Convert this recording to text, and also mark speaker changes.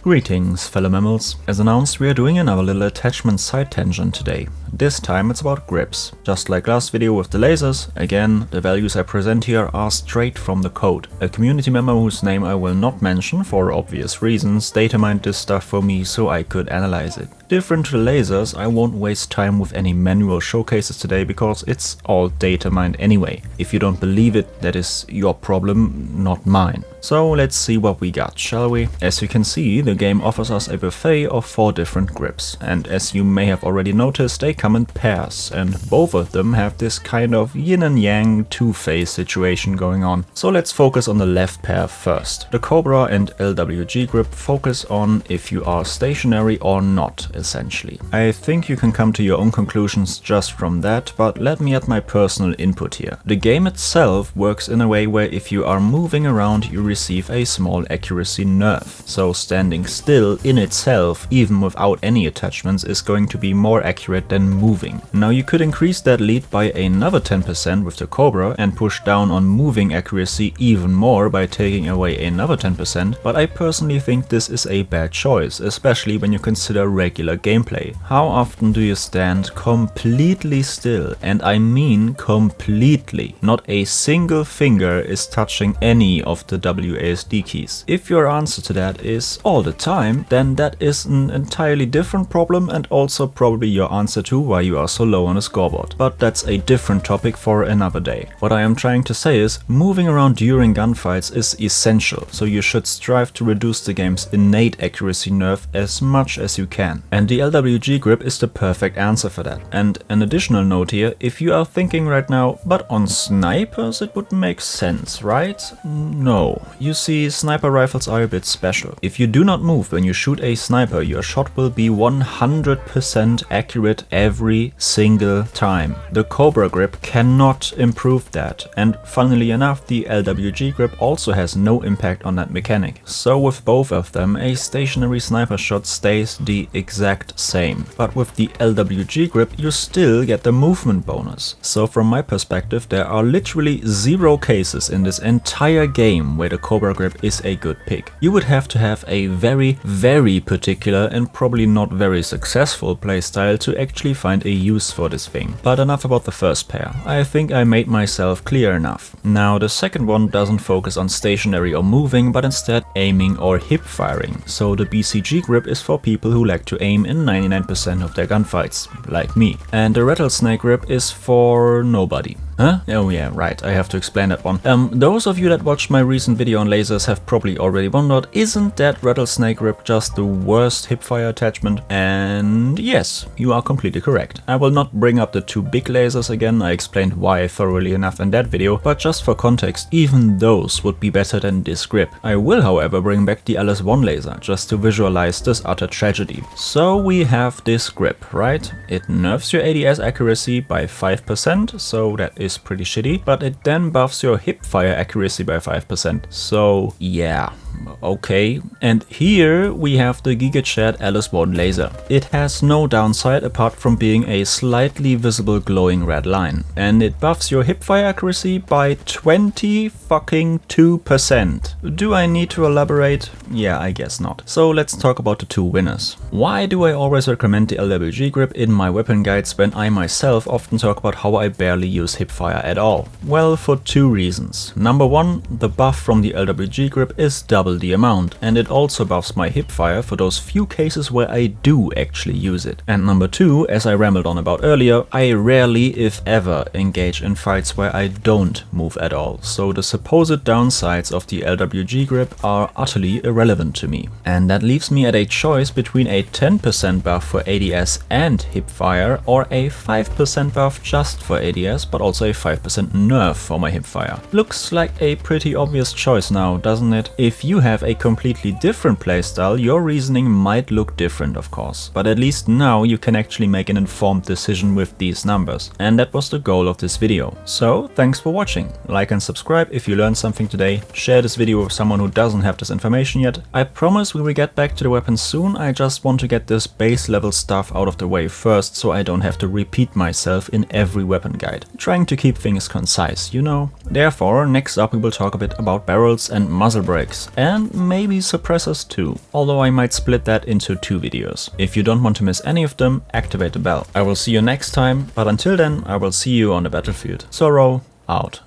Speaker 1: Greetings, fellow mammals. As announced, we are doing another little attachment side tangent today. This time it's about grips. Just like last video with the lasers, again, the values I present here are straight from the code. A community member whose name I will not mention for obvious reasons data mined this stuff for me so I could analyze it. Different to the lasers, I won't waste time with any manual showcases today because it's all data mined anyway. If you don't believe it, that is your problem, not mine. So let's see what we got, shall we? As you can see, the game offers us a buffet of 4 different grips, and as you may have already noticed, they come in pairs, and both of them have this kind of yin and yang two-phase situation going on. So let's focus on the left pair first. The Cobra and LWG grip focus on if you are stationary or not, essentially. I think you can come to your own conclusions just from that, but let me add my personal input here. The game itself works in a way where if you are moving around, you receive a small accuracy nerf. So standing still in itself, even without any attachments, is going to be more accurate than moving. Now you could increase that lead by another 10% with the Cobra and push down on moving accuracy even more by taking away another 10%, but I personally think this is a bad choice, especially when you consider regular gameplay. How often do you stand completely still? And I mean completely. Not a single finger is touching any of the WASD keys. If your answer to that is all the time, then that is an entirely different problem and also probably your answer to why you are so low on the scoreboard. But that's a different topic for another day. What I am trying to say is, moving around during gunfights is essential, so you should strive to reduce the game's innate accuracy nerf as much as you can. And the LWG grip is the perfect answer for that. And an additional note here, if you are thinking right now, but on snipers it would make sense, right? No. You see, sniper rifles are a bit special. If you do not move when you shoot a sniper, your shot will be 100% accurate every single time. The Cobra grip cannot improve that, and funnily enough, the LWG grip also has no impact on that mechanic. So with both of them, a stationary sniper shot stays the exact same. But with the LWG grip, you still get the movement bonus. So from my perspective, there are literally 0 cases in this entire game where the Cobra grip is a good pick. You would have to have a very particular and probably not very successful playstyle to actually find a use for this thing. But enough about the first pair. I think I made myself clear enough. Now the second one doesn't focus on stationary or moving, but instead aiming or hip firing. So the BCG grip is for people who like to aim in 99% of their gunfights, like me. And the Rattlesnake grip is for nobody. Huh? Oh yeah, right, I have to explain that one. Those of you that watched my recent video on lasers have probably already wondered, isn't that Rattlesnake grip just the worst hipfire attachment? And yes, you are completely correct. I will not bring up the 2 big lasers again, I explained why thoroughly enough in that video, but just for context, even those would be better than this grip. I will however bring back the LS1 laser, just to visualize this utter tragedy. So we have this grip, right? It nerfs your ADS accuracy by 5%, so that is pretty shitty, but it then buffs your hip fire accuracy by 5%. So yeah, okay. And here we have the GigaChat LS1 laser. It has no downside apart from being a slightly visible glowing red line, and it buffs your hip fire accuracy by 22%. Do I need to elaborate? Yeah, I guess not. So let's talk about the 2 winners. Why do I always recommend the LWG grip in my weapon guides when I myself often talk about how I barely use hip fire at all? Well, for 2 reasons. Number 1, the buff from the LWG grip is double the amount, and it also buffs my hip fire for those few cases where I do actually use it. And number 2, as I rambled on about earlier, I rarely, if ever, engage in fights where I don't move at all, so the supposed downsides of the LWG grip are utterly irrelevant to me. And that leaves me at a choice between a 10% buff for ADS and hip fire, or a 5% buff just for ADS but also a 5% nerf for my hip fire. Looks like a pretty obvious choice now, doesn't it? If you have a completely different playstyle, your reasoning might look different, of course, but at least now you can actually make an informed decision with these numbers, and that was the goal of this video. So thanks for watching, like and subscribe if you learned something today, share this video with someone who doesn't have this information yet. I promise we will get back to the weapons soon, I just want to get this base level stuff out of the way first so I don't have to repeat myself in every weapon guide. Trying to keep things concise, you know. Therefore, next up we will talk a bit about barrels and muzzle brakes. and maybe suppressors too, although I might split that into 2 videos. If you don't want to miss any of them, activate the bell. I will see you next time, but until then I will see you on the battlefield. Zorro out.